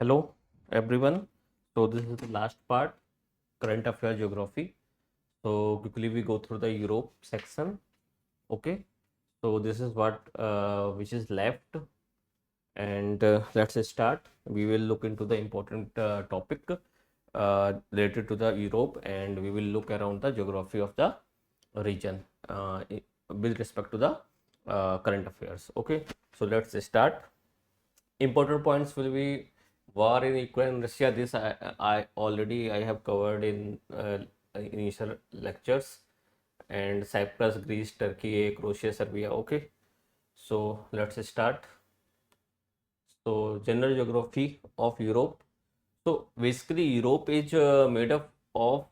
Hello everyone. So this is the last part, current affair geography. So quickly we go through the Europe section. Okay. So this is what which is left, and let's start. We will look into the important topic related to the Europe, and we will look around the geography of the region with respect to the current affairs. Okay. So let's start. Important points will be war in Ukraine and Russia. This I already I have covered in initial lectures, and Cyprus, Greece, Turkey, Croatia, Serbia. Okay, so let's start. So general geography of Europe. So basically, Europe is made up of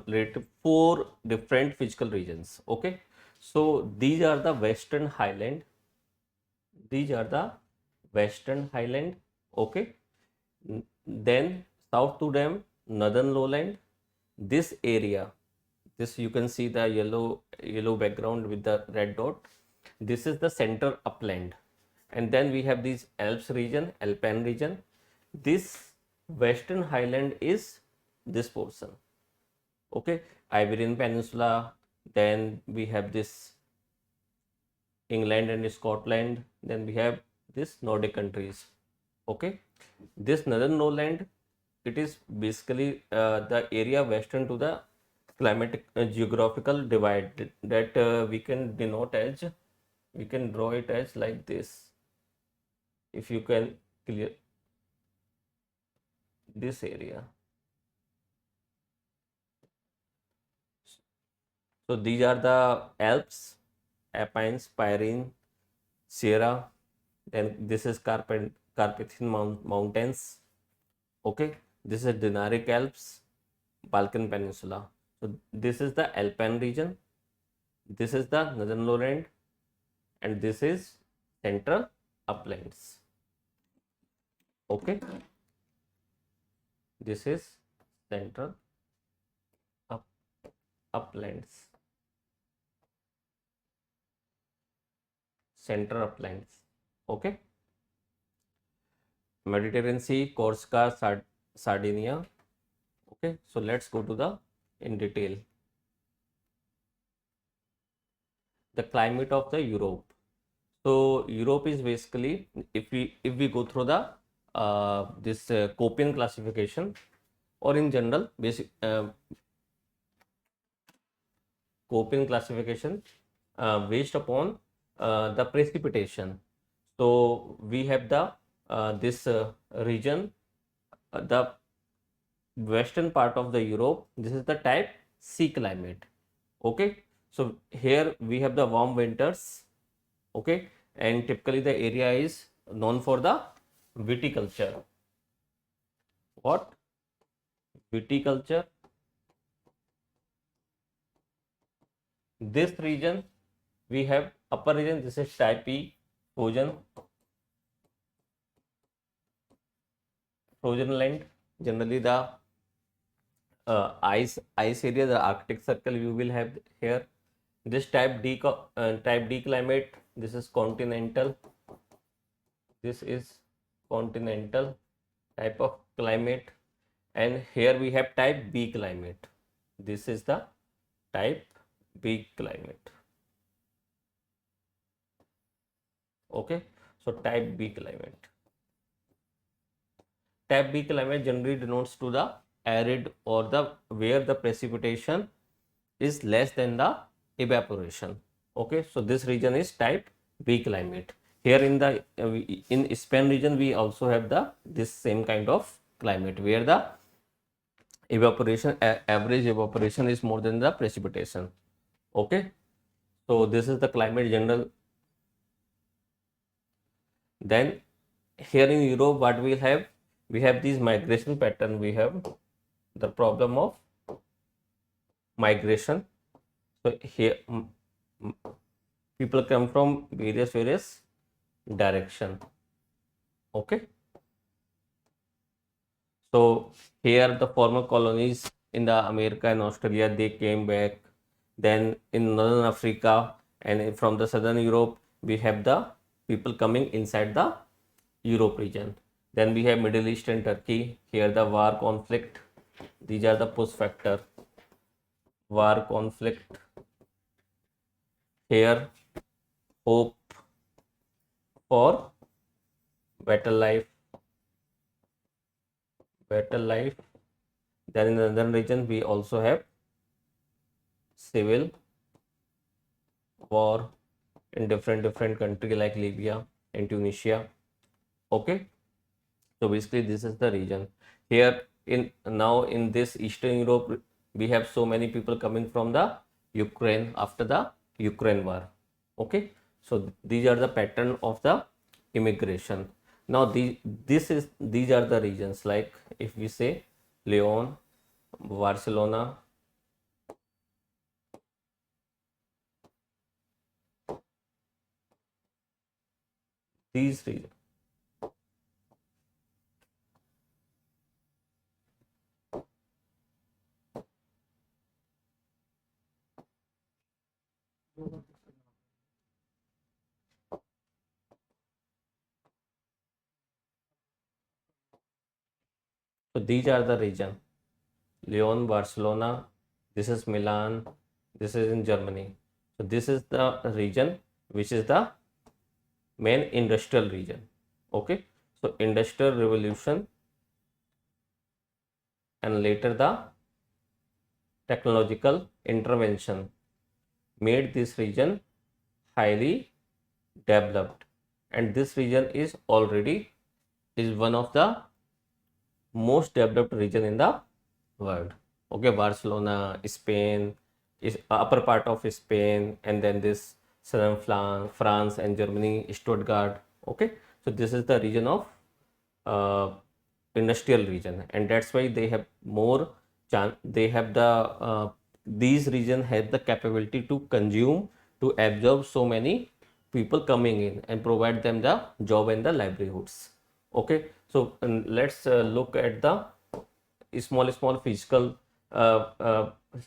relative four different physical regions. Okay, so these are the Western Highland. These are the Western Highland. Okay, then south to them, northern lowland. This area, this you can see the yellow background with the red dot. This is the center upland, and then we have this Alps region, Alpine region. This Western Highland is this portion. Okay, Iberian Peninsula. Then we have this England and Scotland. Then we have this Nordic countries. Okay, this northern lowland, it is basically the area western to the climatic geographical divide that we can denote as, we can draw it as like this. If you can clear this area, so these are the Alps, Apennines, Pyrenees, Sierra. Then this is Carpathian mountains. Okay, this is Dinaric Alps, Balkan Peninsula. So this is the Alpine region, this is the northern lowland, and this is central uplands. Okay, this is central up, uplands, central uplands. Okay, Mediterranean Sea, Corsica, Sardinia. Okay, so let's go to the in detail. The climate of the Europe. So Europe is basically, if we go through the this Köppen classification, or in general basic Köppen classification based upon the precipitation. So we have the this region, the western part of the Europe. This is the type C climate. Okay, so here we have the warm winters. Okay, and typically the area is known for the viticulture. What? Viticulture. This region we have upper region. This is type E, frozen land. Generally the ice area, the Arctic Circle you will have here. This type D climate. This is continental. This is continental type of climate, and here we have type B climate. This is the type B climate. Okay, so type B climate. Type B climate generally denotes to the arid, or the where the precipitation is less than the evaporation. Okay, so this region is type B climate. Here in the in Spain region we also have the this same kind of climate where the evaporation average evaporation is more than the precipitation. Okay, so this is the climate general. Then here in Europe, what we have this migration pattern. We have the problem of migration. So here people come from various direction. Okay, so here the former colonies in the America and Australia, they came back. Then in northern Africa and from the southern Europe, we have the people coming inside the Europe region. Then we have Middle East and Turkey. Here the war conflict. These are the push factor. War conflict. Here hope for better life. Better life. Then in the northern region we also have civil war in different country like Libya and Tunisia. Okay, so basically this is the region. Here in now in this Eastern Europe we have so many people coming from the Ukraine after the Ukraine war. Okay, so these are the pattern of the immigration. Now these are the regions, like if we say Leon, Barcelona, these regions. So these are the region. Lyon, Barcelona, this is Milan, this is in Germany. So this is the region which is the main industrial region. Okay, so industrial revolution and later the technological intervention made this region highly developed, and this region is one of the most developed region in the world. Okay, Barcelona, Spain is upper part of Spain, and then this southern France and Germany, Stuttgart. Okay, so this is the region of uh, industrial region, and that's why they have more chance. They have the these region have the capability to consume, to absorb so many people coming in and provide them the job and the livelihoods. Okay, so let's look at the small physical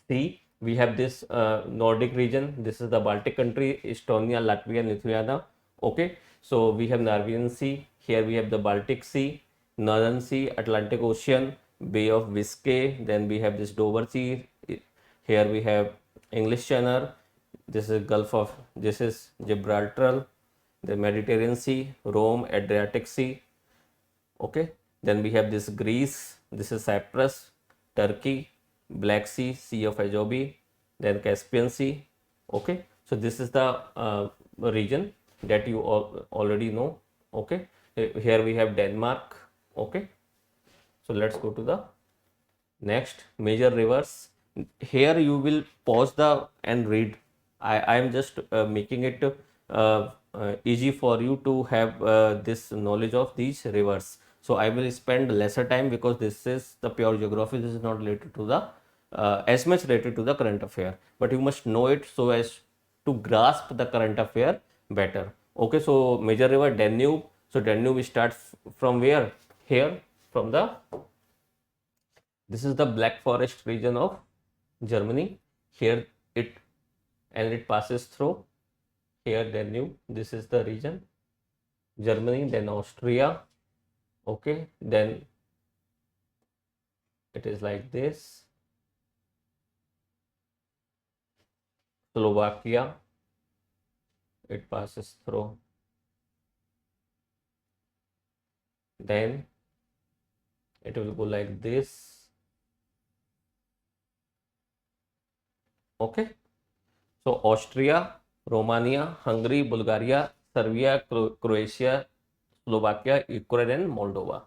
see. We have this Nordic region. This is the Baltic country, Estonia, Latvia, Lithuania. Okay, so we have Norwegian Sea. Here we have the Baltic Sea, Northern Sea, Atlantic Ocean, Bay of Biscay. Then we have this Dover Sea. Here we have English Channel. This is Gulf of, this is Gibraltar, the Mediterranean Sea, Rome, Adriatic Sea. Okay, then we have this Greece, this is Cyprus, Turkey, Black Sea, Sea of Azov, then Caspian Sea. Okay, so this is the region that you already know. Okay, here we have Denmark. Okay, so let's go to the next major rivers. Here you will pause the and read. I am just making it easy for you to have this knowledge of these rivers. So I will spend lesser time because this is the pure geography. This is not related to the as much related to the current affair, but you must know it so as to grasp the current affair better. Okay, so major river Danube. So Danube starts from where? Here, from the, this is the Black Forest region of Germany. Here it, and it passes through here Danube. This is the region Germany, then Austria. Okay, then it is like this, Slovakia, it passes through, then it will go like this. Okay, so Austria, Romania, Hungary, Bulgaria, Serbia, Croatia, Slovakia, Ukraine and Moldova.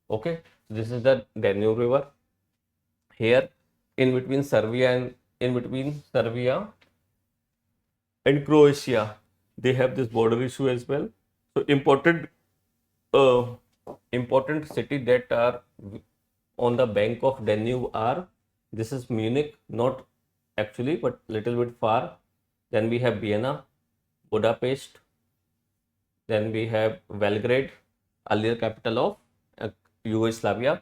Okay, so this is the Danube river. Here in between Serbia and Croatia, they have this border issue as well. So uh, important city that are on the bank of Danube are, this is Munich, not actually but little bit far. Then we have Vienna, Budapest, then we have Belgrade, earlier capital of Yugoslavia.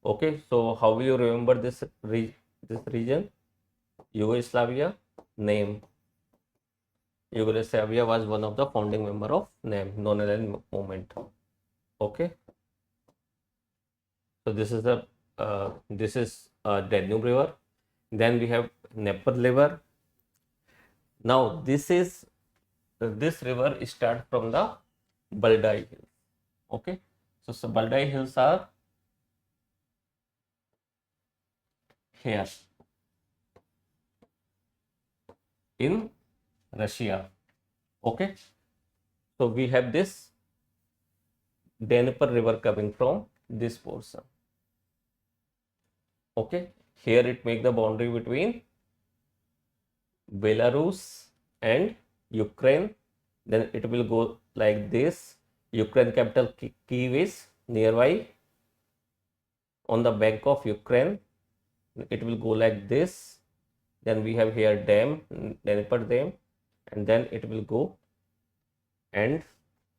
Okay, so how will you remember this region? Yugoslavia name. Yugoslavia was one of the founding member of NAM, non-aligned movement. Okay, So this is the Danube river. Then we have Dnieper river. Now this river starts from the Baldai Hills. Okay, so Baldai Hills are here in Russia. Okay, so we have this Dnieper river coming from this portion. Okay, here it make the boundary between Belarus and Ukraine. Then it will go like this. Ukraine capital Kyiv is nearby. On the bank of Ukraine, it will go like this. Then we have here dam, Dnieper dam, and then it will go and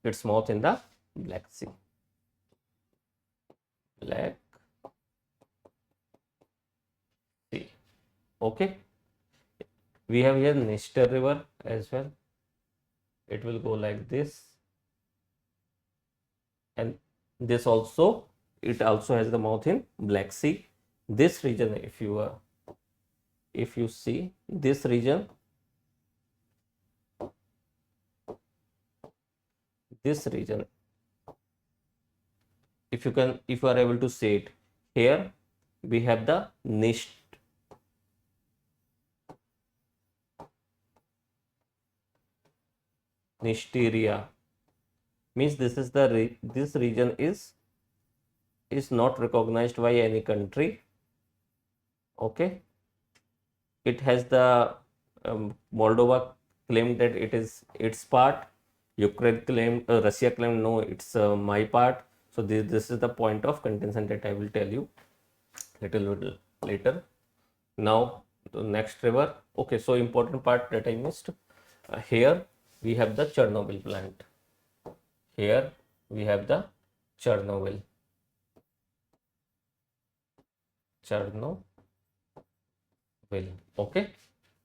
its mouth in the Black Sea. Black Sea. Okay. We have here Dniester river as well. It will go like this, and this also, it also has the mouth in Black Sea. This region, if you see this region, if you are able to see it, here we have the Nisteria, means this region is not recognized by any country. Okay, it has the Moldova claimed that it is its part. Ukraine claimed, Russia claimed no, it's my part. So this is the point of contention that I will tell you little bit later. Now the next river. Okay, so important part that I missed. Here we have the Chernobyl plant. Here we have the Chernobyl. Okay,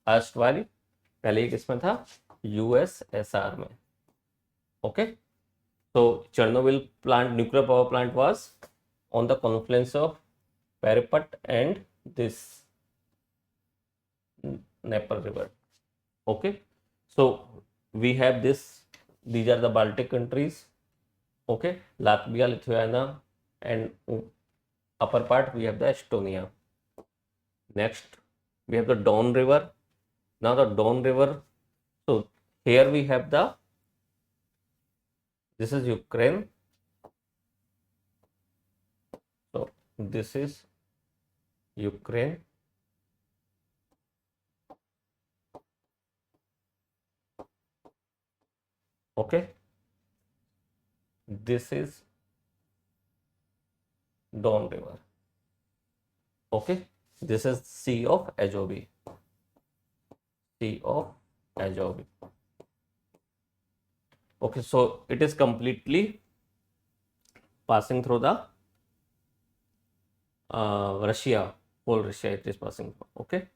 first वाली पहले किसमें था, USSR में. Okay, so Chernobyl plant, nuclear power plant, was on the confluence of Parapat and this Dnieper river. Okay, so we have these are the Baltic countries. Okay, Latvia, Lithuania, and upper part we have the Estonia. Next we have the Don river. Now the Don river, so here we have this is Ukraine. So this is Ukraine. Okay, this is Don river. Okay, this is Sea of Azov. Okay, so it is completely passing through the Russia, whole Russia it is passing through. Okay,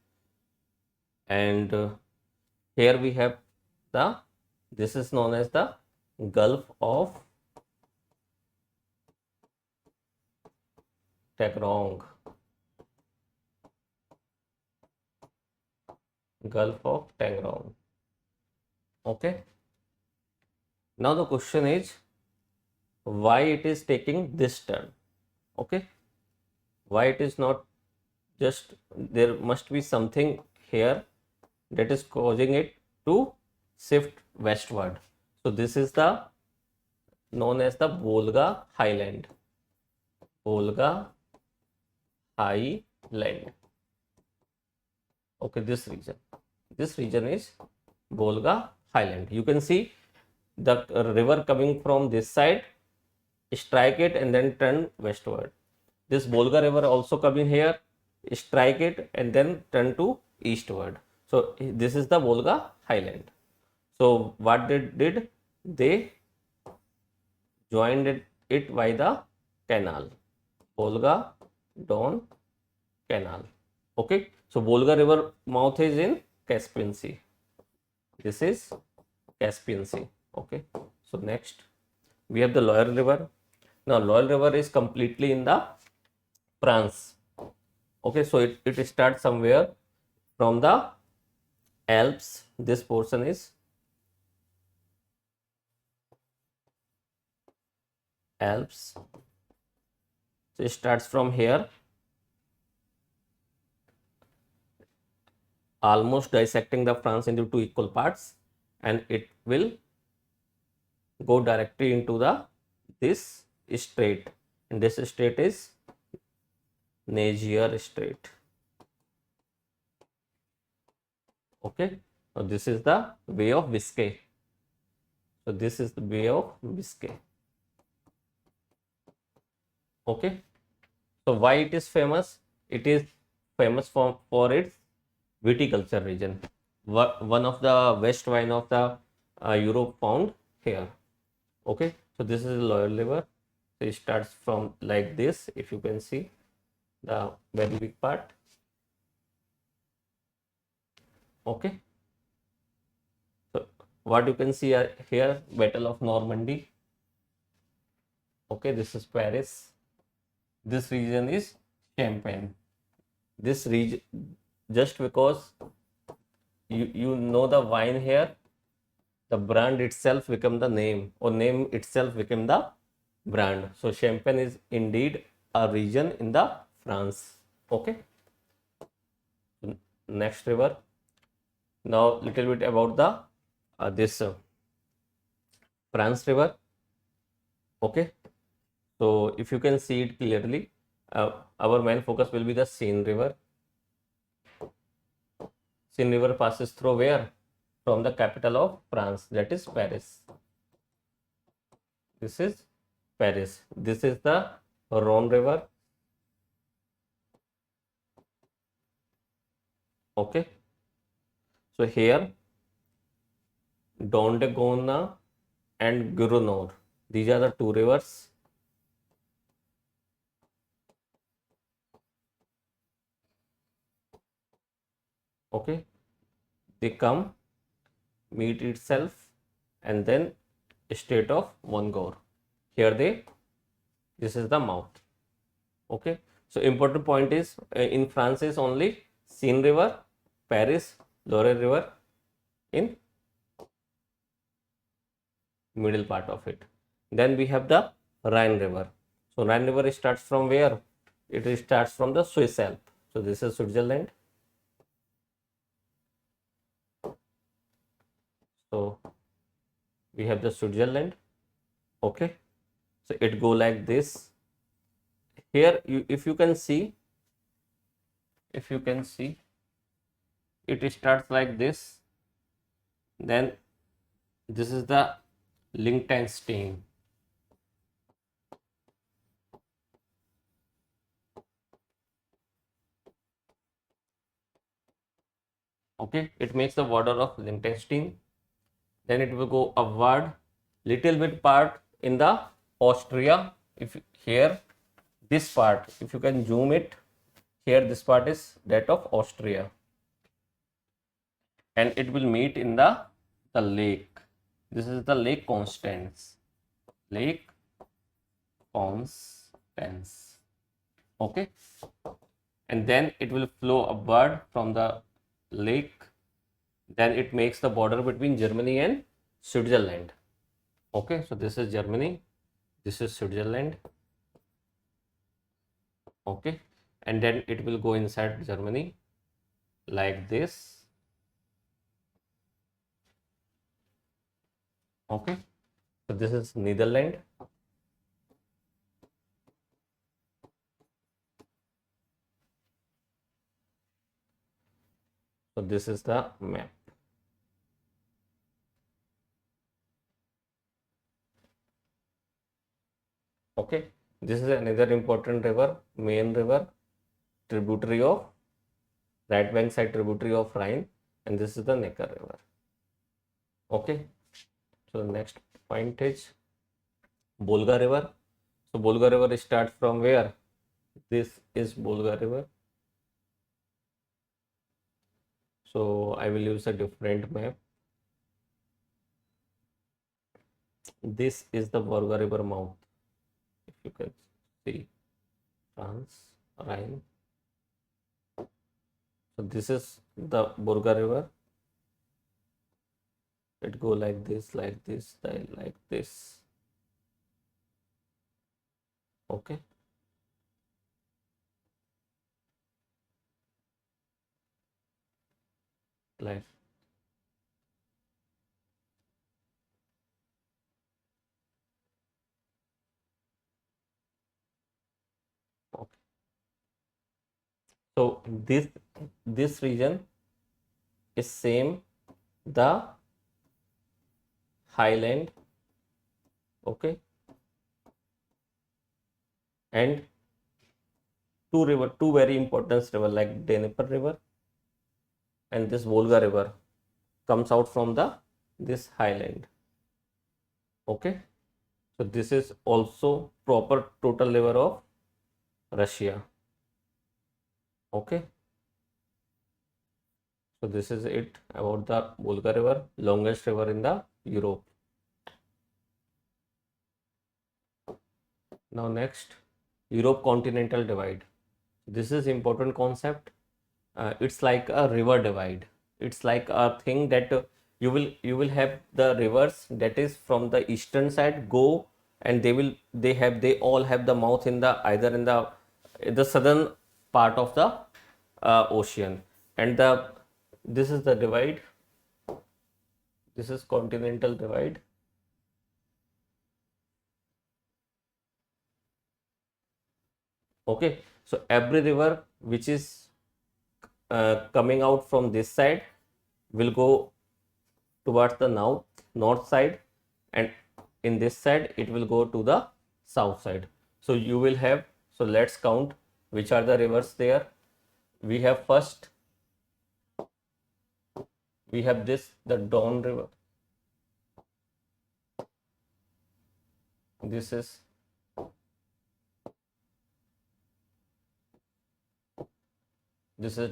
and here we have this is known as the Gulf of Tagarong. Okay, now the question is why it is taking this turn. Okay, why it is not just, there must be something here that is causing it to shift westward. So this is the known as the Volga Highland. Okay, this region is Volga Highland. You can see the river coming from this side, strike it and then turn westward. This Volga river also coming here, strike it and then turn to eastward. So this is the Volga Highland. So what did they joined it by the canal, Volga Don Canal. Okay, so Volga river mouth is in Caspian Sea. This is Caspian Sea. Okay, so next we have the Loire river. Now Loire river is completely in the France. Okay, so it starts somewhere from the Alps. This portion is Alps. So it starts from here, almost dissecting the France into two equal parts, and it will go directly into the this strait, and this strait is Niger Strait. Okay, so this is the Bay of Biscay. So this is the Bay of Biscay. Okay, so why it is famous? It is famous for its viticulture region. One of the best wine of the Europe found here. Okay, so this is the Loire River. So it starts from like this. If you can see the very big part. Okay, so what you can see here, Battle of Normandy. Okay, this is Paris. This region is Champagne. This region, just because you know the wine here, the brand itself become the name, or name itself became the brand. So Champagne is indeed a region in the France. Okay. Next river. Now little bit about the this France river. Okay. So if you can see it clearly, our main focus will be the Seine river. Seine river passes through where? From the capital of France, that is Paris. This is Paris. This is the Rhone river. Okay. So here, Dondegona and Gronor. These are the two rivers. Okay. They come, meet itself, and then state of Vongor. Here this is the mouth. Okay. So important point is in France is only Seine river, Paris, Loire river in middle part of it. Then we have the Rhine river. So Rhine river starts from where? It starts from the Swiss Alps. So this is Switzerland. So we have the Switzerland. Okay. So it go like this. Here, if you can see, it starts like this. Then this is the Liechtenstein. Okay, it makes the border of Liechtenstein. Then it will go upward, little bit part in the Austria. If here, this part, if you can zoom it, here this part is that of Austria, and it will meet in the lake. This is the Lake Constance. Lake Constance. Okay, and then it will flow upward from the lake. Then it makes the border between Germany and Switzerland. Okay, so this is Germany, this is Switzerland. Okay, and then it will go inside Germany like this. Okay, so this is Netherlands. So this is the map. Okay, this is another important river, main river, tributary of right bank side tributary of Rhine, and this is the Neckar river. Okay, so the next point is Volga river. So Volga river starts from where? This is Volga river. So I will use a different map. This is the Volga river mouth. If you can see France. Rhine. So this is the Volga river. It go like this, then like this. Okay. Like, okay. So this region is same the highland, okay, and two very important river like Dnieper river and this Volga river comes out from the this highland. Okay, so this is also proper total river of Russia. Okay, so this is it about the Volga river, longest river in the Europe. Now next, Europe continental divide. This is important concept. It's like a river divide. It's like a thing that you will have the rivers that is from the eastern side go, and they all have the mouth in the either in the southern part of the ocean, and the this is the divide. This is continental divide. Okay, so every river which is coming out from this side will go towards the north side, and in this side it will go to the south side. So you will have, so let's count which are the rivers there. We have first, we have this the Don river. This is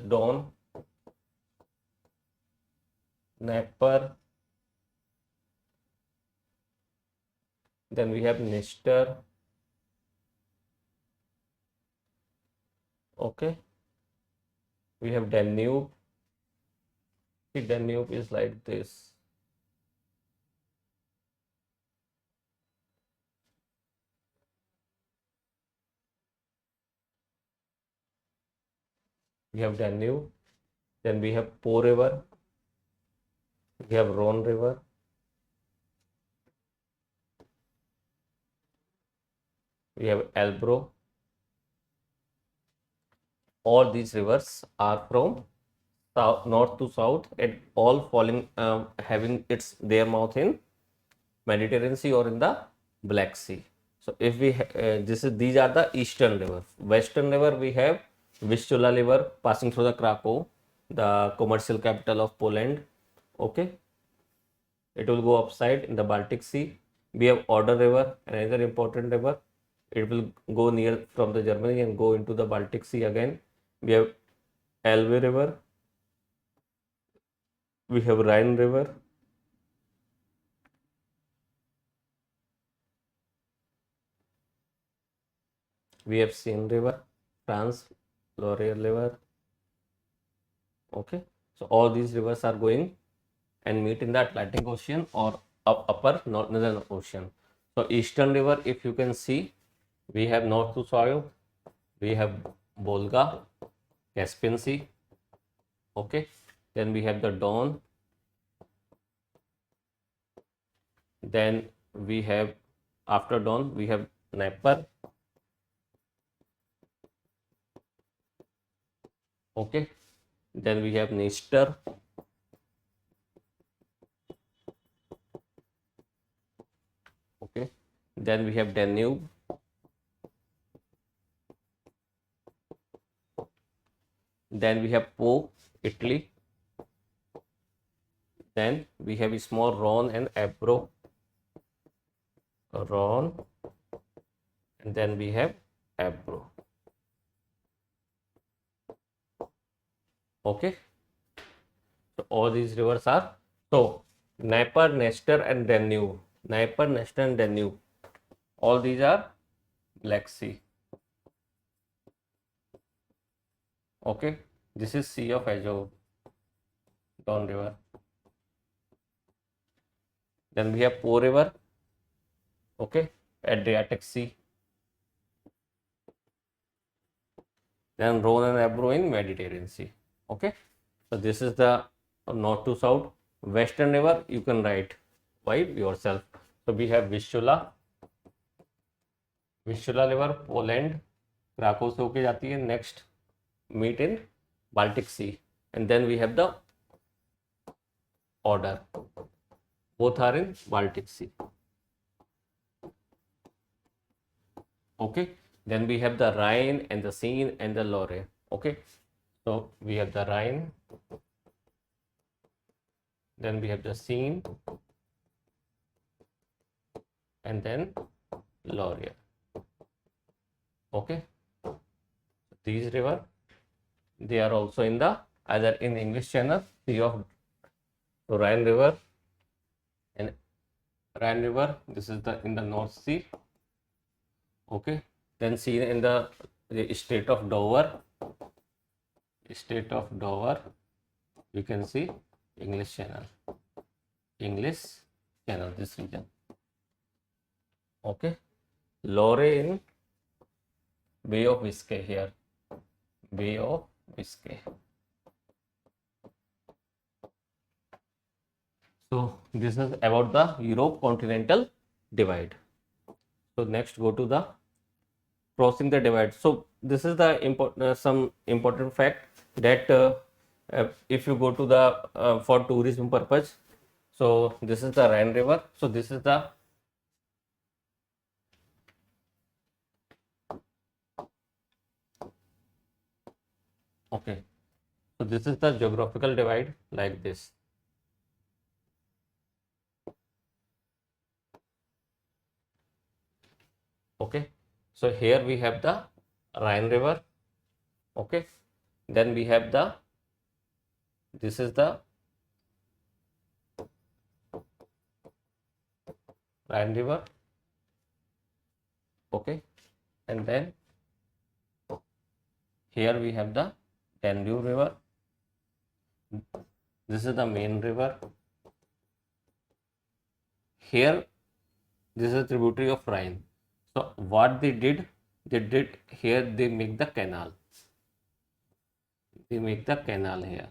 Don, Dnieper, then we have Dniester. Okay, we have Danube. The Danube is like this. We have Danube, then we have Po river, we have Rhone river, we have Elbro. All these rivers are from south, north to south, and all falling having its their mouth in Mediterranean Sea or in the Black Sea. So if we these are the eastern river. Western river we have Vistula river passing through the Krakow, the commercial capital of Poland. Okay, it will go upside in the Baltic Sea. We have Oder river, another important river. It will go near from the Germany and go into the Baltic Sea again. We have Elbe river. We have Rhine river. We have Seine river, France, Loire river. Okay, so all these rivers are going and meet in the Atlantic Ocean or upper northern ocean. So eastern river, if you can see, we have north to south, we have Volga, Caspian Sea. Okay, then we have the Don, then we have after Don we have Dnieper. Okay, then we have Dniester. Okay, then we have Danube. Then we have Po, Italy. Then we have a small Rhone and Ebro. Rhone, and then we have Ebro. Okay, so all these rivers are, so Dnieper, Dniester and Danube. Dnieper, Dniester and Danube. All these are Black Sea. Okay, this is Sea of Azov, Don River. Then we have Po River, okay, Adriatic Sea. Then Rhone and Ebro in Mediterranean Sea. Okay, so this is the north to south. Western river you can write by yourself. So we have Vistula river, Poland, Krakow से होके जाती है. Next meet in Baltic Sea, and then we have the Oder. Both are in Baltic Sea. Okay, then we have the Rhine and the Seine and the Loire. Okay, so we have the Rhine, then we have the Seine, and then Loire. Okay, these river, they are also in the either in English Channel, Sea of Rhine River, and Rhine River. This is the in the North Sea. Okay, then seen in the state of Dover. State of Dover, you can see English Channel. English Channel, this region. Okay, Loire in Bay of Biscay here. Bay of Biscay. So this is about the Europe continental divide. So next go to the crossing the divide. So this is the some important fact that if you go to the for tourism purpose, so this is the Rhine River. So this is the okay. So this is the geographical divide like this. Okay, so here we have the Rhine River. Okay, then we have the this is the Rhine River. Okay, and then here we have the Danube River. This is the main river. Here this is a tributary of Rhine. So what they did here, they make the canal. They make the canal here.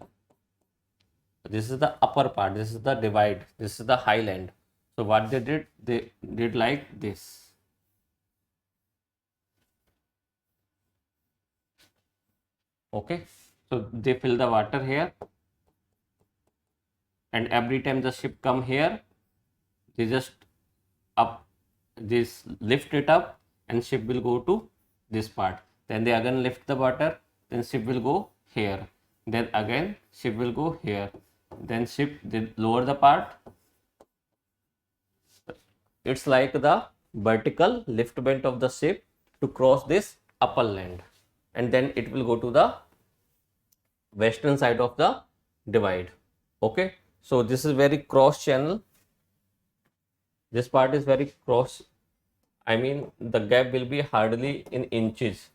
This is the upper part, this is the divide, this is the highland. So what they did like this. Okay, so they fill the water here, and every time the ship come here, they just up this lift it up, and ship will go to this part. Then they again lift the water, then ship will go here. Then again ship will go here. Then ship they lower the part. It's like the vertical liftment of the ship to cross this upper land, and then it will go to the western side of the divide. Okay, so this is very cross channel. This part is very cross. I mean, the gap will be hardly in inches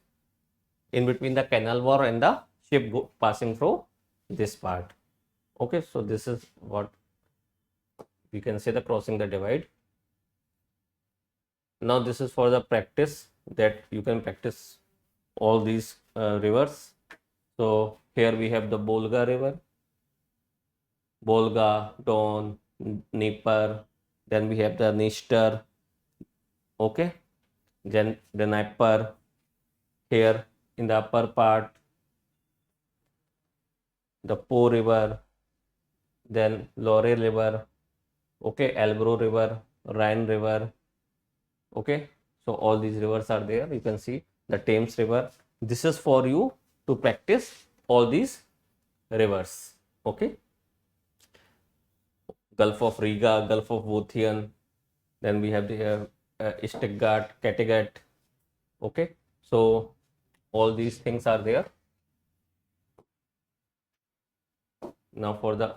in between the canal wall and the ship passing through this part. Okay, so this is what we can say the crossing the divide. Now this is for the practice that you can practice all these rivers. So here we have the Volga river, Volga, Don, Dnieper. Then we have the Dniester. Okay, then the Dnieper here in the upper part, the Po river, then Loire river, okay, Elbro river, Rhine river. Okay, so all these rivers are there. You can see the Thames river. This is for you to practice all these rivers. Okay, Gulf of Riga, Gulf of Bothnian, then we have the Stuttgart, Kattegat. Okay, so all these things are there. Now for the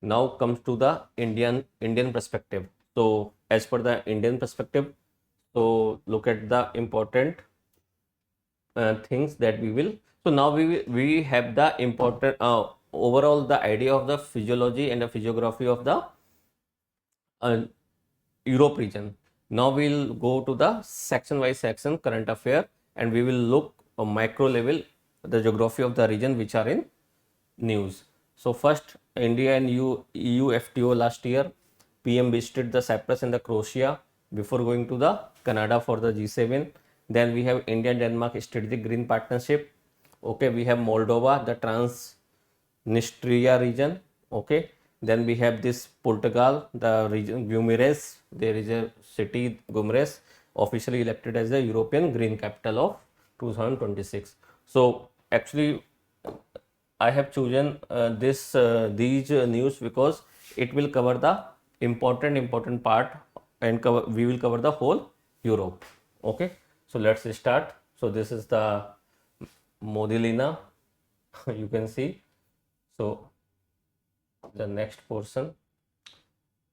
now comes to the Indian perspective. So as per the Indian perspective, so look at the important things that we will. So now we have the important overall the idea of the physiology and the physiography of the uh, Europe region. Now we'll go to the section by section current affair, and we will look a micro level the geography of the region which are in news. So first, India and EU FTO last year, PM visited the Cyprus and the Croatia before going to the Canada for the G7. Then we have India and Denmark strategic green partnership. Okay, we have Moldova, the Transnistria region. Okay, then we have this Portugal, the region Guimarães. There is a city Guimarães, officially elected as the European Green Capital of 2026. So actually, I have chosen these news because it will cover the important part, and we will cover the whole Europe. Okay, so let's start. So this is the Modilina. You can see. So the next portion.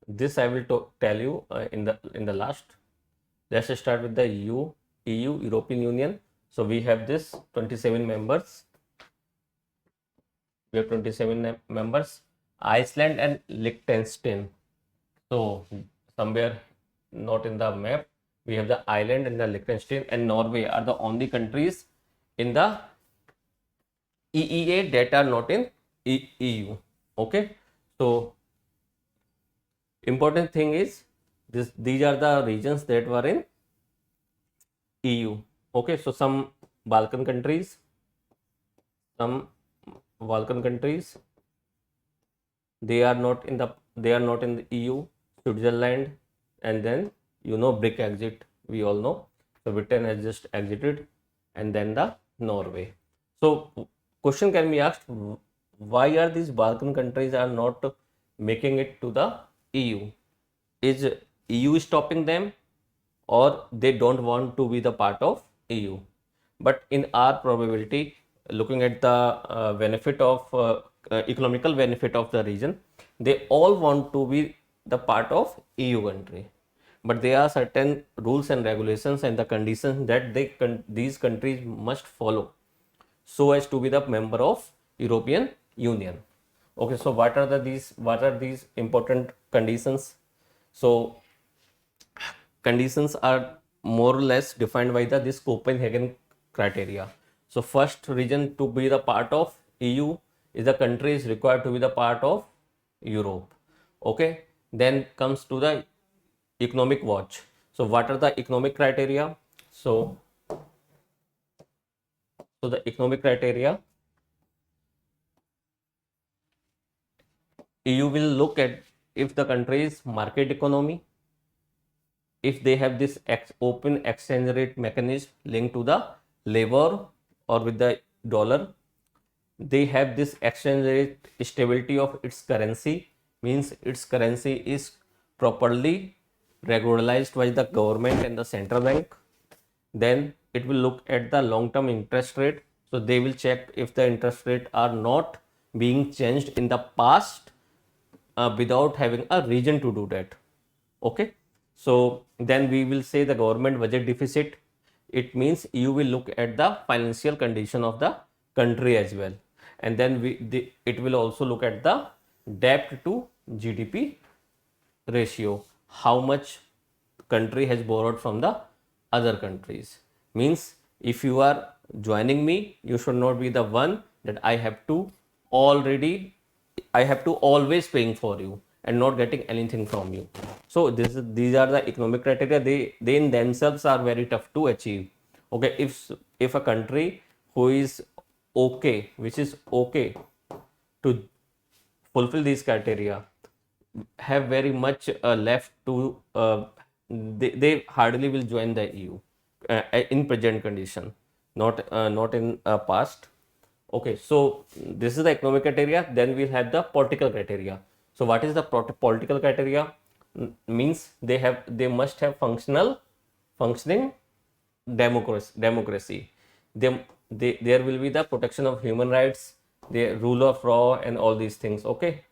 This I will tell you in the last. Let's start with the EU, European Union. So we have this 27 members. We have 27 members. Iceland and Liechtenstein. So somewhere not in the map, we have the island and the Liechtenstein and Norway are the only countries in the EEA that are not in EU. Okay, so important thing is these are the regions that were in EU. Okay, so some Balkan countries, they are not in the EU. Switzerland, and then BRIC exit, we all know. So Britain has just exited, and then the Norway. So question can be asked, why are these Balkan countries are not making it to the EU? Is EU stopping them, or they don't want to be the part of EU? But in our probability, looking at the benefit of economical benefit of the region, they all want to be the part of EU country. But there are certain rules and regulations and the conditions that these countries must follow so as to be the member of European Union. Okay, so what are these important conditions? So conditions are more or less defined by this Copenhagen criteria. So first region to be the part of EU is the country is required to be the part of Europe. Okay, then comes to the economic watch. So what are the economic criteria? So the economic criteria, EU will look at if the country's market economy, if they have this open exchange rate mechanism linked to the labor or with the dollar, they have this exchange rate stability of its currency, means its currency is properly regularized by the government and the central bank. Then it will look at the long-term interest rate. So they will check if the interest rate are not being changed in the past without having a reason to do that. Okay, so then we will say the government budget deficit. It means you will look at the financial condition of the country as well, and then it will also look at the debt to GDP ratio, how much country has borrowed from the other countries. Means if you are joining me, you should not be the one that I have to always paying for you and not getting anything from you. So these are the economic criteria. They in themselves are very tough to achieve. Okay, if a country who is okay, which is okay to fulfill these criteria, have very much left to they hardly will join the EU in present condition, not in past. Okay, so this is the economic criteria. Then we'll have the political criteria. So what is the political criteria? Means they must have functioning democracy. There will be the protection of human rights, the rule of law, and all these things. Okay,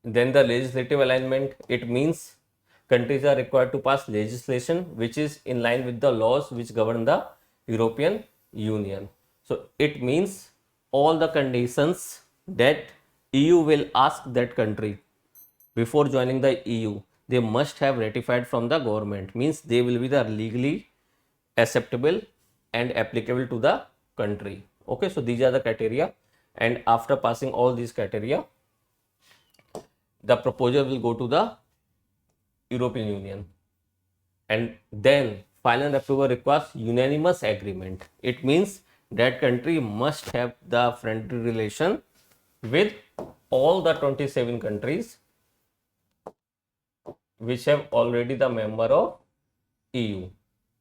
then the legislative alignment, it means countries are required to pass legislation which is in line with the laws which govern the European Union. So it means all the conditions that EU will ask that country before joining the EU, they must have ratified from the government, means they will be the legally acceptable and applicable to the country. Okay, so these are the criteria, and after passing all these criteria, the proposal will go to the European Union, and then final approval requires unanimous agreement. It means that country must have the friendly relation with all the 27 countries which have already the member of EU,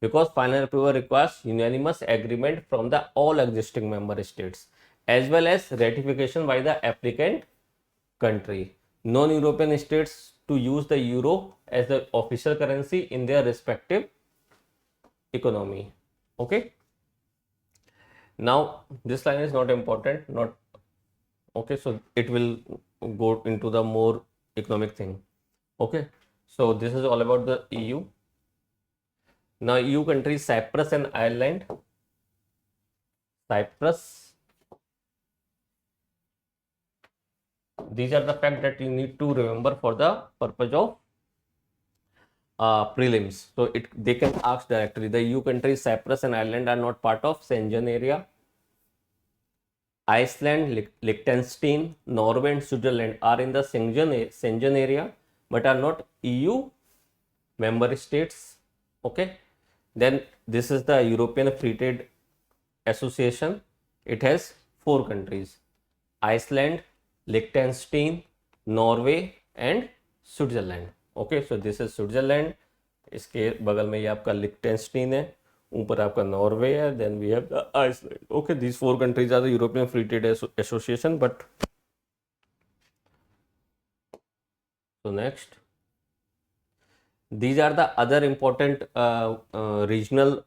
because final approval requires unanimous agreement from the all existing member states as well as ratification by the applicant country. Non-European states to use the euro as the official currency in their respective economy. Okay. Now this line is not important, not okay. So it will go into the more economic thing. Okay. So this is all about the EU. Now EU countries Cyprus and Ireland. Cyprus. These are the facts that you need to remember for the purpose of prelims. So they can ask directly. The EU countries Cyprus and Ireland are not part of Schengen area. Iceland, Liechtenstein, Norway and Switzerland are in the Schengen area but are not EU member states. Okay. Then this is the European Free Trade Association. It has 4 countries: Iceland, Liechtenstein, Norway and Switzerland. Okay, so this is Switzerland. इसके बगल में ये आपका लिक्टेनस्टीन है, ऊपर आपका Norway है, then we have the Iceland. Okay, these 4 countries are the European Free Trade Association. But so next, these are the other important regional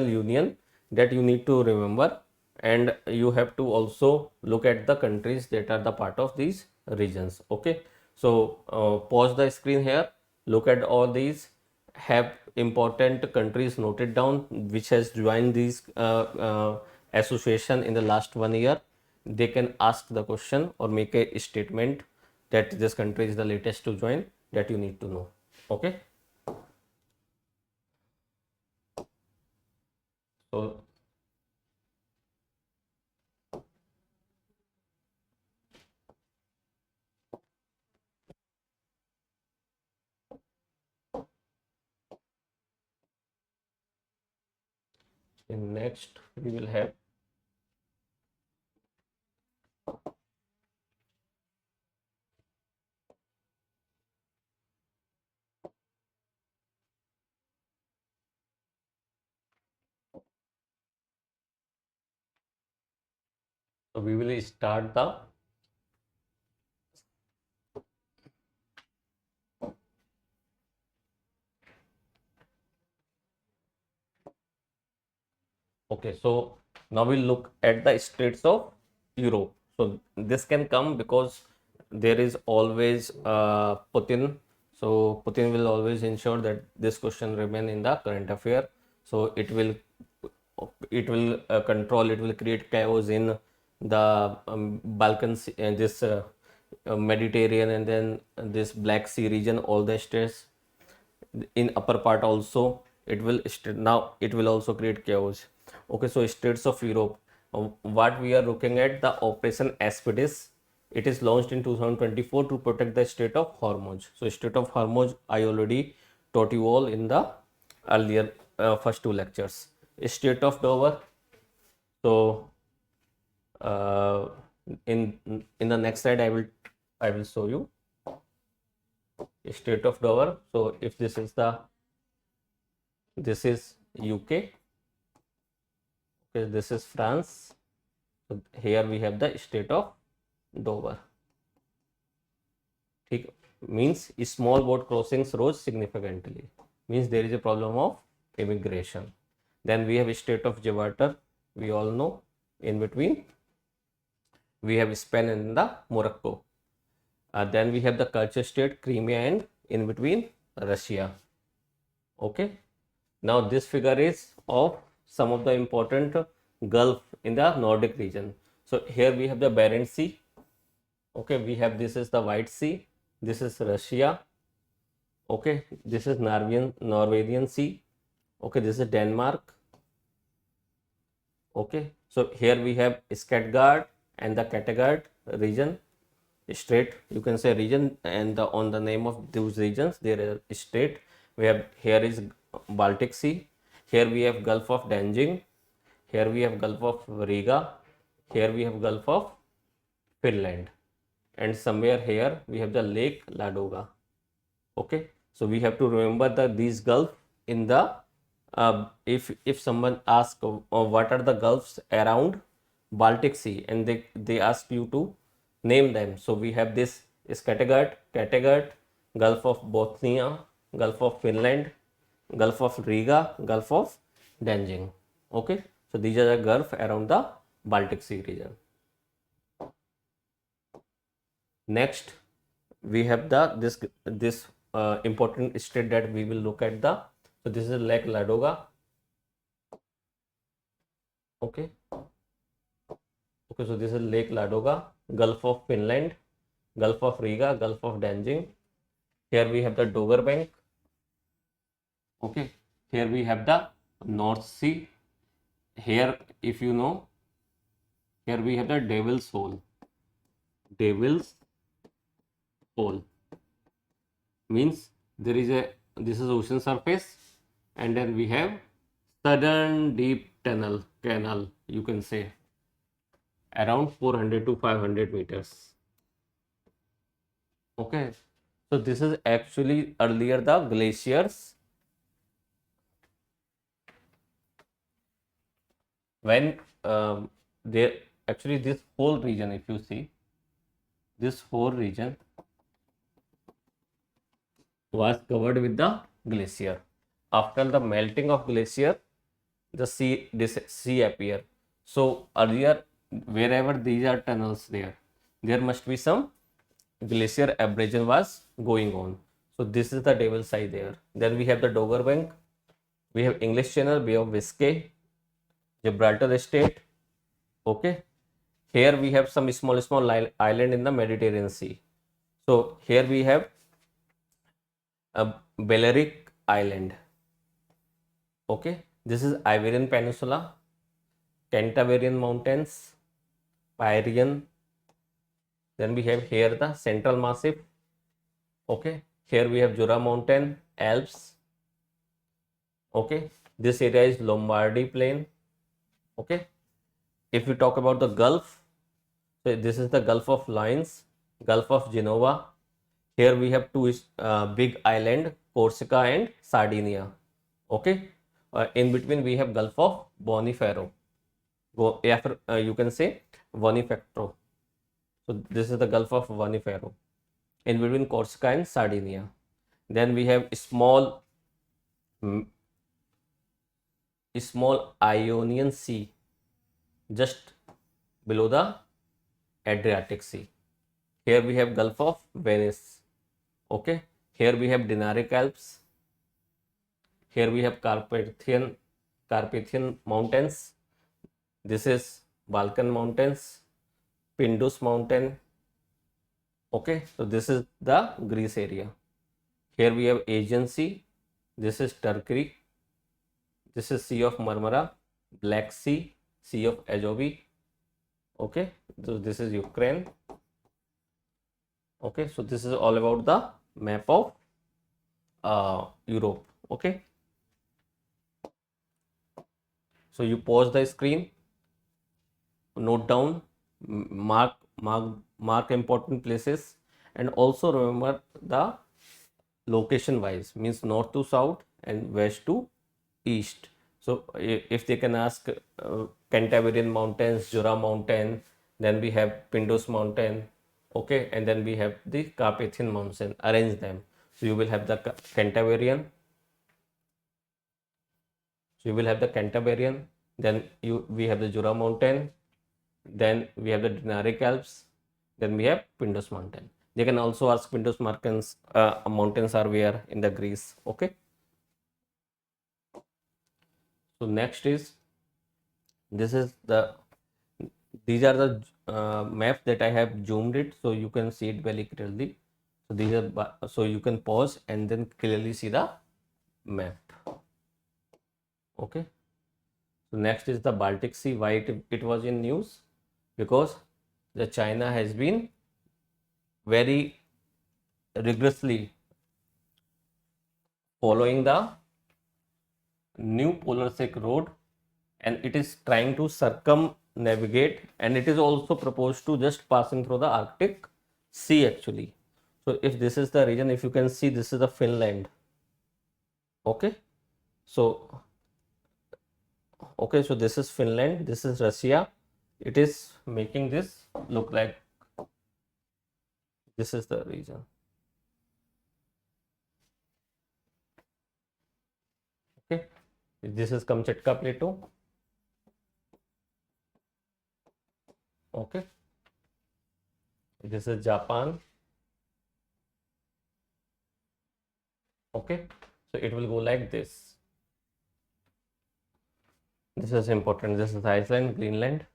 union that you need to remember, and you have to also look at the countries that are the part of these regions. Okay, so pause the screen here, look at all these, have important countries noted down which has joined these association in the last 1 year. They can ask the question or make a statement that this country is the latest to join, that you need to know. Okay, so in next we will have so we will start the okay, so now we'll look at the states of Europe. So this can come because there is always Putin. So Putin will always ensure that this question remain in the current affair. So it will control, it will create chaos in the Balkans and this Mediterranean and then this Black Sea region, all the states in upper part also. It will now it will also create chaos. Okay, so states of Europe, what we are looking at, the Operation Aspidis. It is launched in 2024 to protect the state of Hormuz. So state of Hormuz I already taught you all in the earlier first 2 lectures. State of Dover, so in the next slide I will show you state of Dover. So if this is UK, okay, this is France. So here we have the state of Dover. ठीक, means small boat crossings rose significantly, means there is a problem of immigration. Then we have state of Gibraltar, we all know. In between we have Spain and the Morocco. Then we have the culture state Crimea, and in between Russia. Okay, now this figure is of some of the important gulf in the Nordic region. So here we have the Barents Sea. Okay, we have, this is the White Sea, this is Russia. Okay, this is Norwegian Sea. Okay, this is Denmark. Okay, so here we have Skattegat and the Kattegat region, state, you can say region, and on the name of those regions there is a state. We have, here is Baltic Sea, here we have Gulf of Danjing, here we have Gulf of Riga, here we have Gulf of Finland, and somewhere here we have the Lake Ladoga. Okay, so we have to remember that these gulf in the if someone asks what are the gulfs around Baltic Sea, and they ask you to name them. So we have this is Kattegat, Gulf of Bothnia, Gulf of Finland, Gulf of Riga, Gulf of Danjing. Okay, so these are the gulf around the Baltic Sea region. Next, we have the this important state that we will look at the. So this is Lake Ladoga. Okay. Okay, so this is Lake Ladoga, Gulf of Finland, Gulf of Riga, Gulf of Danjing. Here we have the Dogger Bank. Okay, here we have the North Sea. Here, if you know, here we have the Devil's Hole. Devil's Hole means there is a, this is ocean surface, and then we have Southern Deep Canal, you can say, around 400 to 500 meters. Okay, so this is actually earlier the glaciers. When there actually this whole region, if you see, this whole region was covered with the glacier. After the melting of glacier, the sea appear. So earlier, wherever these are tunnels there must be some glacier abrasion was going on. So this is the Devil's Eye there. Then we have the Dogger Bank. We have English Channel, Bay of Biscay, Gibraltar Strait. Okay. Here we have some small island in the Mediterranean Sea. So here we have a Balearic Island. Okay. This is Iberian Peninsula, Cantabrian Mountains, Pyrenean. Then we have here the Central Massif. Okay. Here we have Jura Mountain, Alps. Okay. This area is Lombardy Plain. Okay. If we talk about the Gulf, so this is the Gulf of Lions, Gulf of Genova. Here we have two big island, Corsica and Sardinia. Okay. In between we have Gulf of Bonifacio. You can say Bonifacio. So this is the Gulf of Bonifacio. In between Corsica and Sardinia. Then we have small Ionian Sea just below the Adriatic Sea. Here we have Gulf of Venice. Okay. Here we have Dinaric Alps. Here we have Carpathian Mountains. This is Balkan Mountains, Pindus Mountain. Okay, so this is the Greece area. Here we have Aegean Sea. This is Turkey. This is Sea of Marmara, Black Sea, Sea of Azov. Okay, so this is Ukraine. Okay, so this is all about the map of Europe. Okay, so you pause the screen, note down, mark important places, and also remember the location wise, means north to south and west to east. So if they can ask Cantabrian Mountains, Jura Mountain, then we have Pindus Mountain. Okay, and then we have the Carpathian Mountain. Arrange them. So you will have the Cantabrian. So you will have the Cantabrian. Then we have the Jura Mountain. Then we have the Dinaric Alps. Then we have Pindus Mountain. They can also ask Pindus mountains are where in the Greece. Okay. So next is This is the, these are the maps that I have zoomed it, so you can see it very clearly. So these are, so you can pause and then clearly see the map. Okay. So next is the Baltic Sea. Why it was in news? Because the China has been very rigorously following the new polar Silk Road, and it is trying to circumnavigate, and it is also proposed to just passing through the Arctic Sea actually. So if this is the region, if you can see, this is the Finland. Okay. So okay, so this is Finland, this is Russia. It is making this look like this is the region. Okay, this is Kamchatka Plateau. Okay, this is Japan. Okay, so it will go like this. This is important. This is Iceland, Greenland,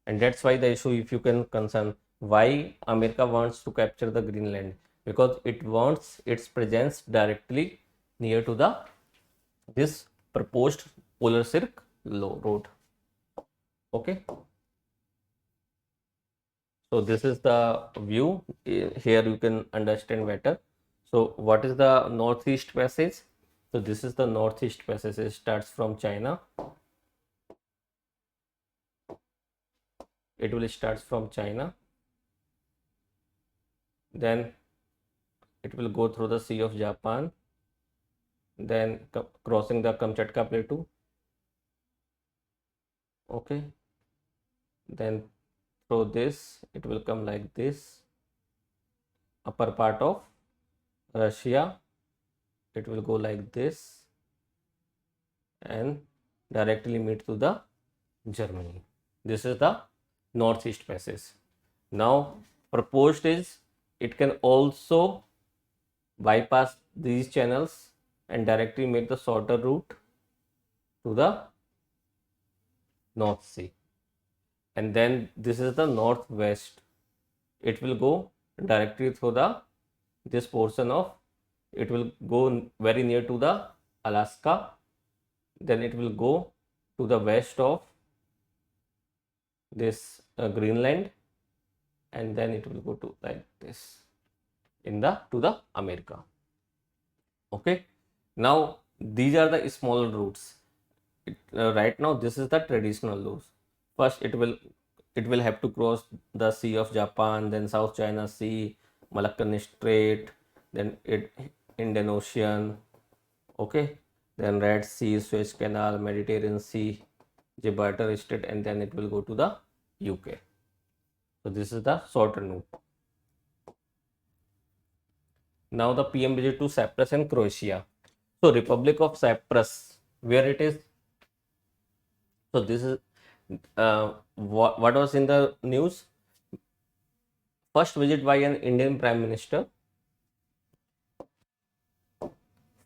and that's why the issue, if you can concern, why America wants to capture the Greenland, because it wants its presence directly near to the this proposed polar Silk Road. Okay, so this is the view. Here you can understand better. So what is the Northeast Passage? So this is the Northeast Passage. It starts from China. It will start from China. Then it will go through the Sea of Japan. Then crossing the Kamchatka Plateau. Okay. Then through this, it will come like this. Upper part of Russia. It will go like this and directly meet to the Germany. This is the Northeast Passage. Now proposed is it can also bypass these channels and directly make the shorter route to the North Sea. And then this is the northwest. It will go directly through the this portion of, it will go very near to the Alaska. Then it will go to the west of this Greenland, and then it will go to like this in the to the America. Okay, now these are the small routes. Right now this is the traditional routes. First it will have to cross the Sea of Japan, then South China Sea, Malaccan Strait, then Indian Ocean. Okay, then Red Sea, Suez Canal, Mediterranean Sea, Gibraltar Strait, and then it will go to the UK. So this is the shorter route. Now the PM visit to Cyprus and Croatia. So Republic of Cyprus, where it is. So this is what was in the news. First visit by an Indian Prime Minister.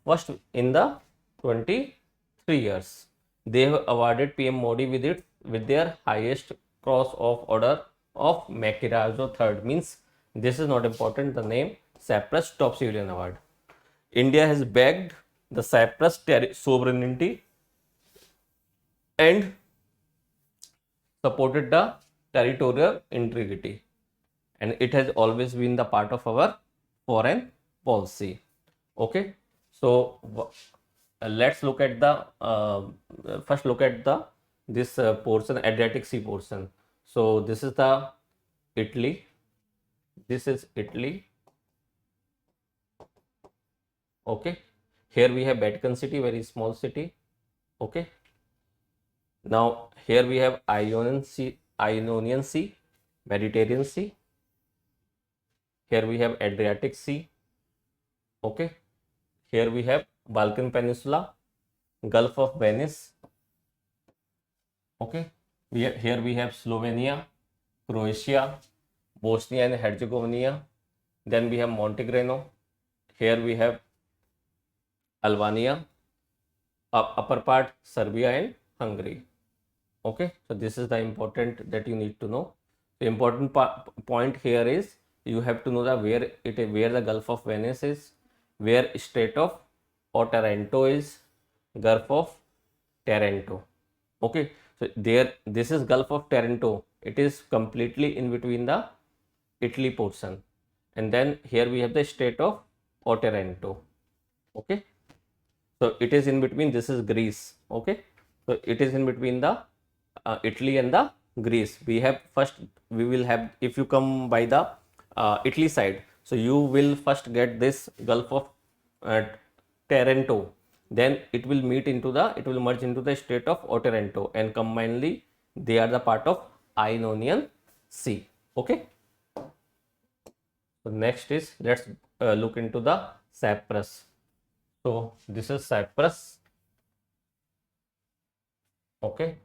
First in the 23 years. They have awarded PM Modi with their highest cross of order of Makirajo III. Means this is not important. The name Cyprus Top Civilian Award. India has begged the Cyprus sovereignty and supported the territorial integrity, and it has always been the part of our foreign policy. Okay, so let's look at the first look at the this portion, Adriatic Sea portion. So this is the Italy, this is Italy. Okay, here we have Vatican City, very small city. Okay, now here we have Ionian Sea, Mediterranean Sea. Here we have Adriatic Sea. Okay, here we have Balkan Peninsula, Gulf of Venice. Okay, here we have Slovenia, Croatia, Bosnia and Herzegovina. Then we have Montenegro. Here we have Albania, upper part Serbia and Hungary. Okay, so this is the important that you need to know. The important point here is you have to know the where the Gulf of Venice is, where Strait of Otranto is, Gulf of Taranto. Okay, so there this is Gulf of Taranto. It is completely in between the Italy portion, and then here we have the Strait of Otranto. Okay, so it is in between. This is Greece. Okay, so it is in between the Italy and the Greece. We have first, we will have, if you come by the Italy side, so you will first get this Gulf of uh, Taranto, then it will meet into the, it will merge into the Strait of Otranto, and combinedly they are the part of Ionian Sea. Okay, so next is, let's look into the Cyprus. So this is Cyprus. Okay,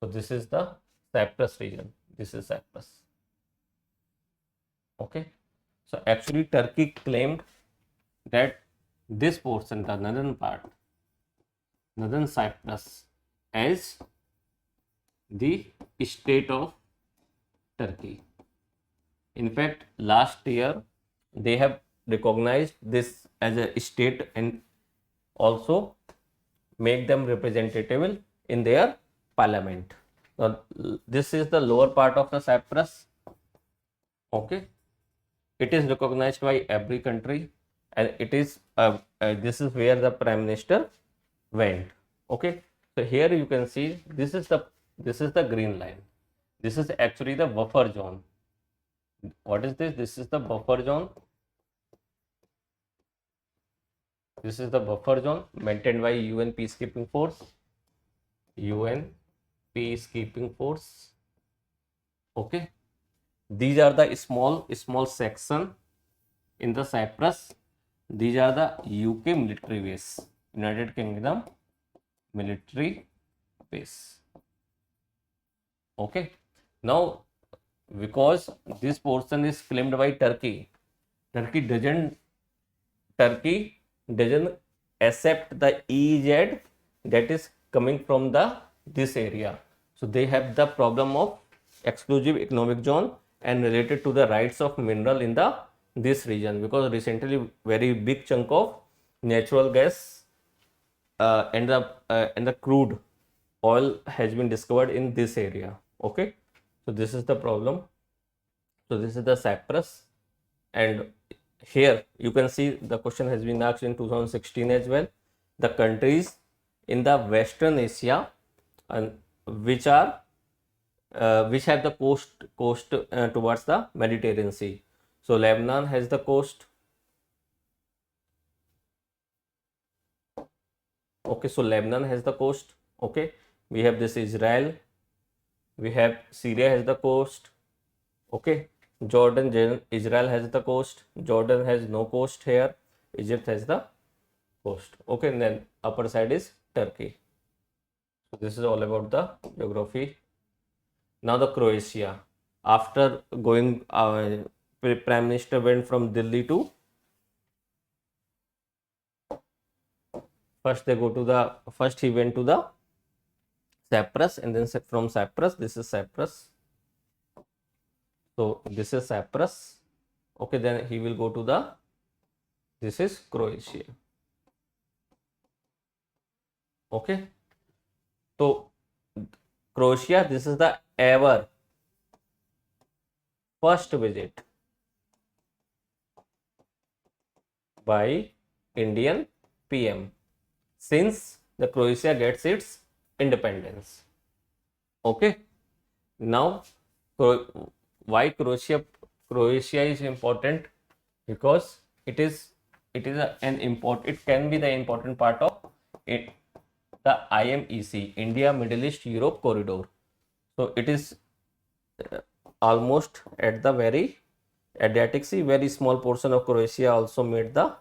so this is the Cyprus region. This is Cyprus. Okay, so actually Turkey claimed that this portion, the northern part, northern Cyprus, as the state of Turkey. In fact, last year they have recognized this as a state and also make them representative in their parliament. Now, this is the lower part of the Cyprus. Okay, it is recognized by every country, and it is this is where the prime minister went. Okay, so here you can see this is the green line. This is actually the buffer zone. What is this? This is the buffer zone. This is the buffer zone maintained by UN peacekeeping force. UN peacekeeping force. Okay, these are the small section in the Cyprus. These are the UK military base, United Kingdom military base. Okay, now because this portion is claimed by Turkey, Turkey doesn't accept the EEZ that is coming from the this area. So they have the problem of exclusive economic zone and related to the rights of mineral in the this region, because recently very big chunk of natural gas and the crude oil has been discovered in this area. Okay, so this is the problem. So this is the Cyprus, and here you can see the question has been asked in 2016 as well. The countries in the Western Asia and which are which have the coast towards the Mediterranean Sea. So Lebanon has the coast. Okay, so Lebanon has the coast. Okay, we have this Israel, we have Syria has the coast. Okay, Israel has the coast. Jordan has no coast here. Egypt has the coast. Okay, and then upper side is Turkey. So this is all about the geography. Now the Croatia. After going, Prime Minister went from Delhi to, first he went to the Cyprus, and then from Cyprus, this is Cyprus. So this is Cyprus. Okay, then he will go to the, this is Croatia. Okay, so Croatia, this is the ever first visit by Indian PM since the Croatia gets its independence. Okay, now why Croatia is important? Because it can be the important part of it, the IMEC, India Middle East Europe corridor. So it is almost at the very Adriatic Sea. Very small portion of Croatia also made the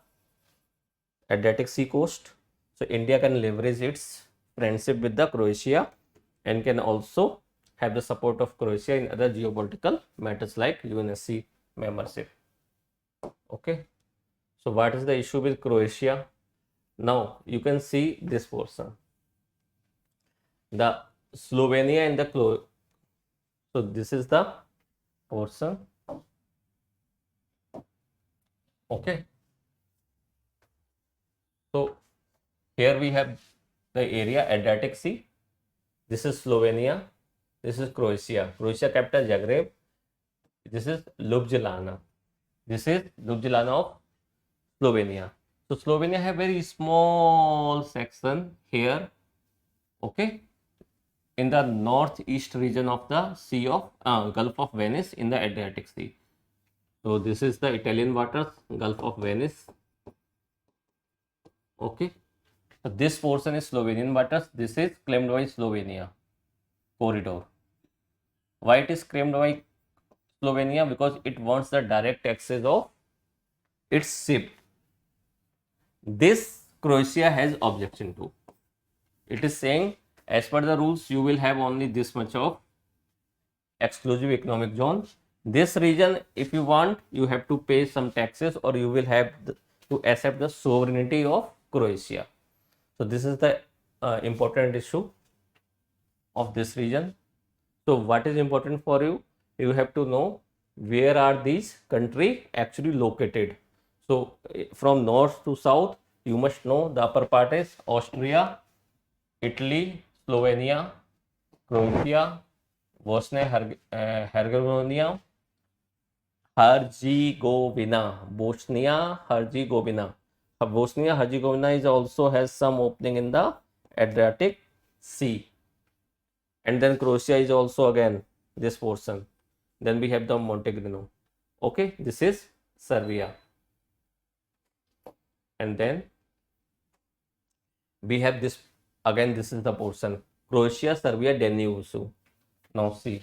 Adriatic Sea coast. So India can leverage its friendship with the Croatia and can also have the support of Croatia in other geopolitical matters like UNSC membership. Okay, so what is the issue with Croatia? Now you can see this portion. the Slovenia and the so this is the portion. Okay. So here we have the area Adriatic Sea. This is Slovenia. This is Croatia. Croatia capital Zagreb. This is Ljubljana. This is Ljubljana of Slovenia. So Slovenia have very small section here. Okay. In the northeast region of the Sea of Gulf of Venice in the Adriatic Sea. So this is the Italian waters, Gulf of Venice. Okay. So this portion is Slovenian waters. This is claimed by Slovenia corridor. Why it is claimed by Slovenia? Because it wants the direct access of its ship. This Croatia has objection to. It is saying, as per the rules, you will have only this much of exclusive economic zone. This region, if you want, you have to pay some taxes, or you will have to accept the sovereignty of Croatia. So this is the important issue of this region. So what is important for you? You have to know where are these countries actually located. So from north to south, you must know the upper part is Austria, Italy, Slovenia, Croatia, Bosnia-Herzegovina, Bosnia-Herzegovina. Bosnia-Herzegovina is also has some opening in the Adriatic Sea. And then Croatia is also again this portion. Then we have the Montenegro. Okay, this is Serbia. And then we have this again, this is the portion Croatia, Serbia, Danube. Now see.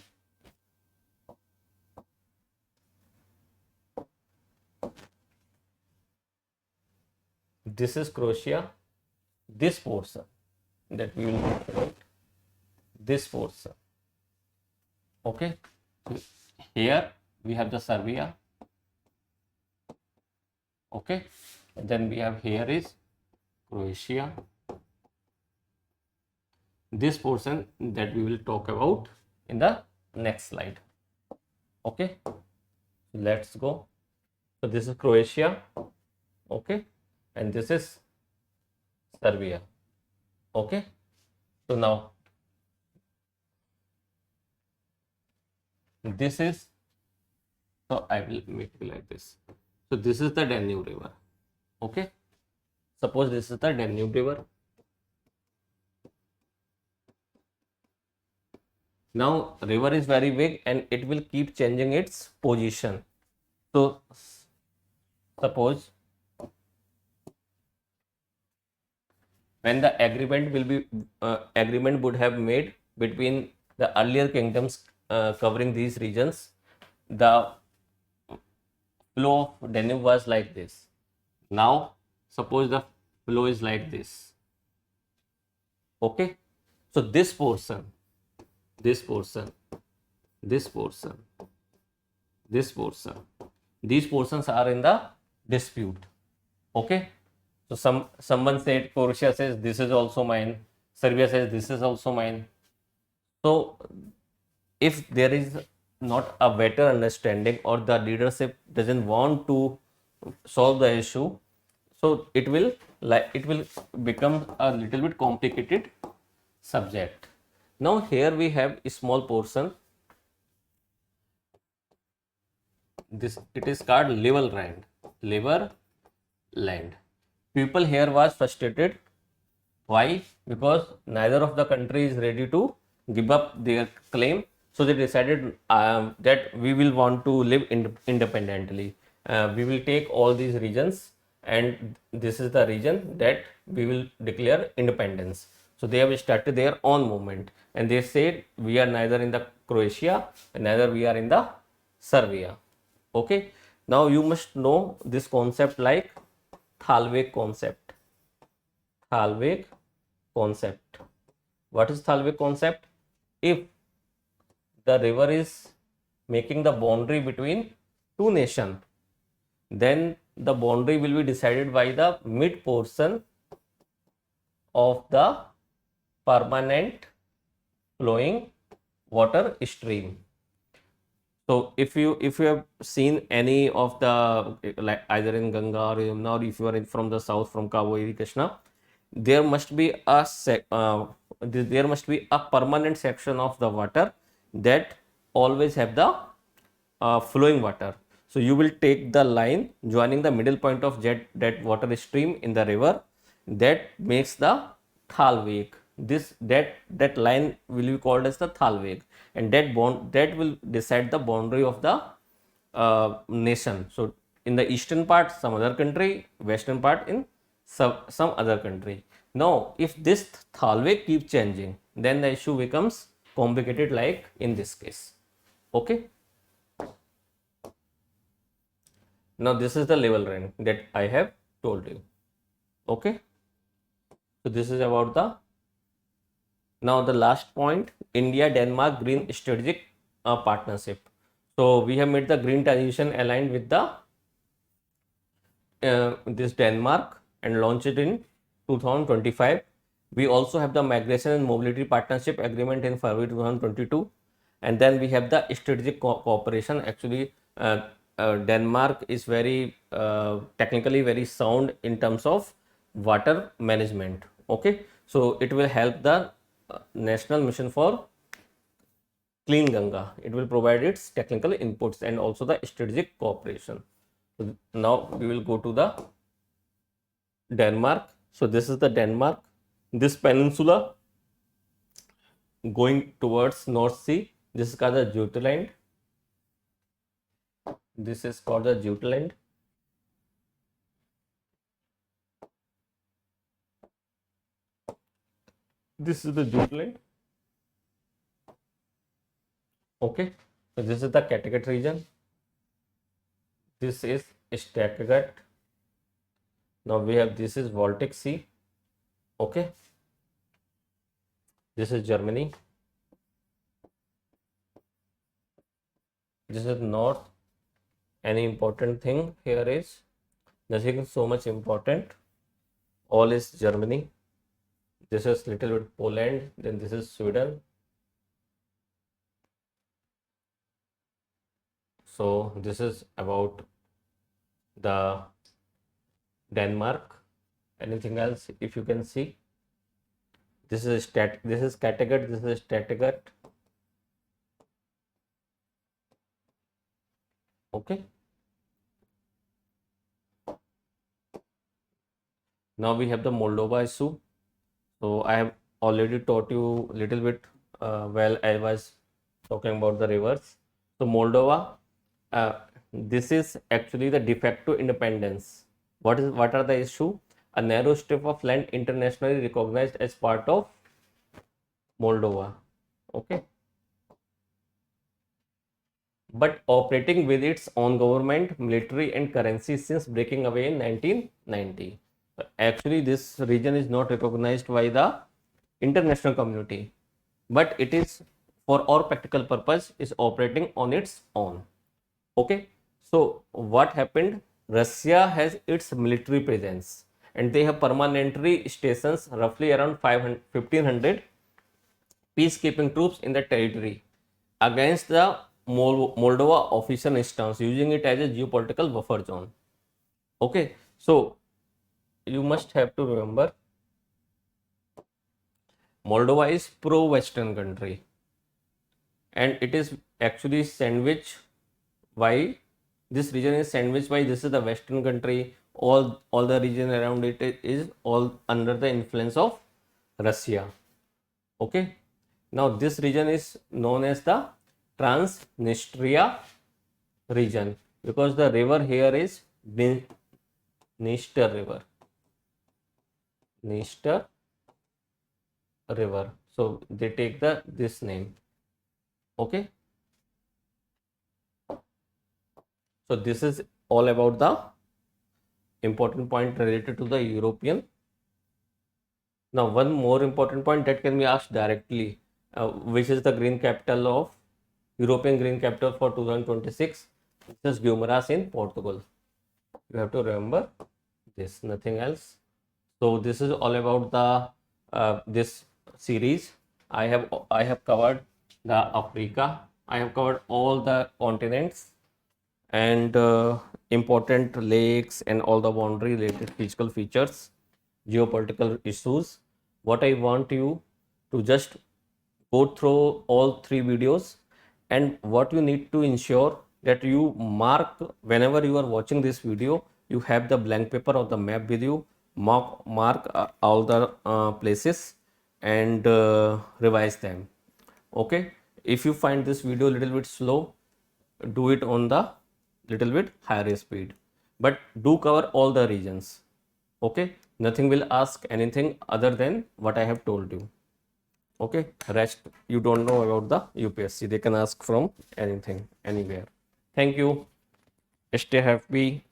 This is Croatia, this portion that we will talk about, this portion. Okay, here we have the Serbia. Okay, and then we have here is Croatia, this portion that we will talk about in the next slide. Okay, let's go. So this is Croatia. Okay, and this is Serbia. Okay, so now this is, so I will make it like this. So this is the Danube river. Okay, suppose this is the Danube river. Now river is very big and it will keep changing its position. So suppose when the agreement will be agreement would have made between the earlier kingdoms covering these regions, the flow of Danube was like this. Now suppose the flow is like this. Okay, so this portion, these portions are in the dispute. Okay, so someone said, Croatia says this is also mine, Serbia says this is also mine. So if there is not a better understanding, or the leadership doesn't want to solve the issue, so it will become a little bit complicated subject. Now here we have a small portion. This, it is called level land. People here was frustrated. Why? Because neither of the country is ready to give up their claim. So they decided that we will want to live independently. We will take all these regions, and this is the region that we will declare independence. So they have started their own movement, and they said we are neither in the Croatia and neither we are in the Serbia. Okay. Now you must know this concept like Thalweg concept. Thalweg concept. What is Thalweg concept? If the river is making the boundary between two nations, then the boundary will be decided by the mid portion of the permanent flowing water stream. So if you have seen any of the, like either in Ganga or Yamuna, or if you are from the south, from Kaveri, Krishna, there must be there must be a permanent section of the water that always have the flowing water. So you will take the line joining the middle point of that water stream in the river, that makes the thalweg. That line will be called as the thalweg, and that will decide the boundary of the nation. So in the eastern part some other country, western part in some other country. Now if this thalweg keeps changing, then the issue becomes complicated, like in this case. Okay. Now this is the level rank that I have told you. Okay. So this is about the, now the last point, India Denmark green strategic partnership. So we have made the green transition aligned with the this Denmark and launched it in 2025. We also have the migration and mobility partnership agreement in February 2022, and then we have the strategic cooperation. Actually, Denmark is very technically very sound in terms of water management. Okay, so it will help the national mission for clean Ganga. It will provide its technical inputs and also the strategic cooperation. So now we will go to the Denmark. So this is the Denmark. This peninsula going towards North Sea. This is called the Jutland. This is called the Jutland. This is the Jutland. Okay. So this is the Kattegat region. This is Kattegat. Now we have, this is Baltic Sea. Okay. This is Germany. This is north. Any important thing here is nothing so much important. All is Germany. This is little bit Poland. Then this is Sweden. So this is about the Denmark. Anything else? If you can see, this is Kattegat. This is Kattegat. Okay. Now we have the Moldova issue. So I have already taught you little bit while I was talking about the rivers. So Moldova, this is actually the de facto independence. What are the issue? A narrow strip of land internationally recognized as part of Moldova. Okay. But operating with its own government, military and currency since breaking away in 1990. Actually, this region is not recognized by the international community, but it is, for all practical purpose, is operating on its own. Okay. So what happened? Russia has its military presence and they have permanently stations roughly around 1500 peacekeeping troops in the territory against the Moldova official stance, using it as a geopolitical buffer zone. Okay, so you must have to remember, Moldova is pro-Western country and it is actually sandwiched by, this region is sandwiched by, this is the Western country, all the region around it is all under the influence of Russia. Okay, now this region is known as the Transnistria region because the river here is Dniester river. So they take this name. Okay. So this is all about the important point related to the European. Now one more important point that can be asked directly, which is the green capital of European green capital for 2026. This is Guimarães in Portugal. You have to remember this, nothing else. So this is all about the this series. I have covered the Africa. I have covered all the continents and important lakes and all the boundary related physical features, geopolitical issues. What I want you to just go through all three videos, and what you need to ensure that you mark whenever you are watching this video, you have the blank paper or the map with you, mark all the places and revise them. Okay, if you find this video a little bit slow, do it on the little bit higher speed, but do cover all the regions. Okay, nothing will ask anything other than what I have told you. Okay, rest you don't know about the UPSC, they can ask from anything anywhere. Thank you, stay happy.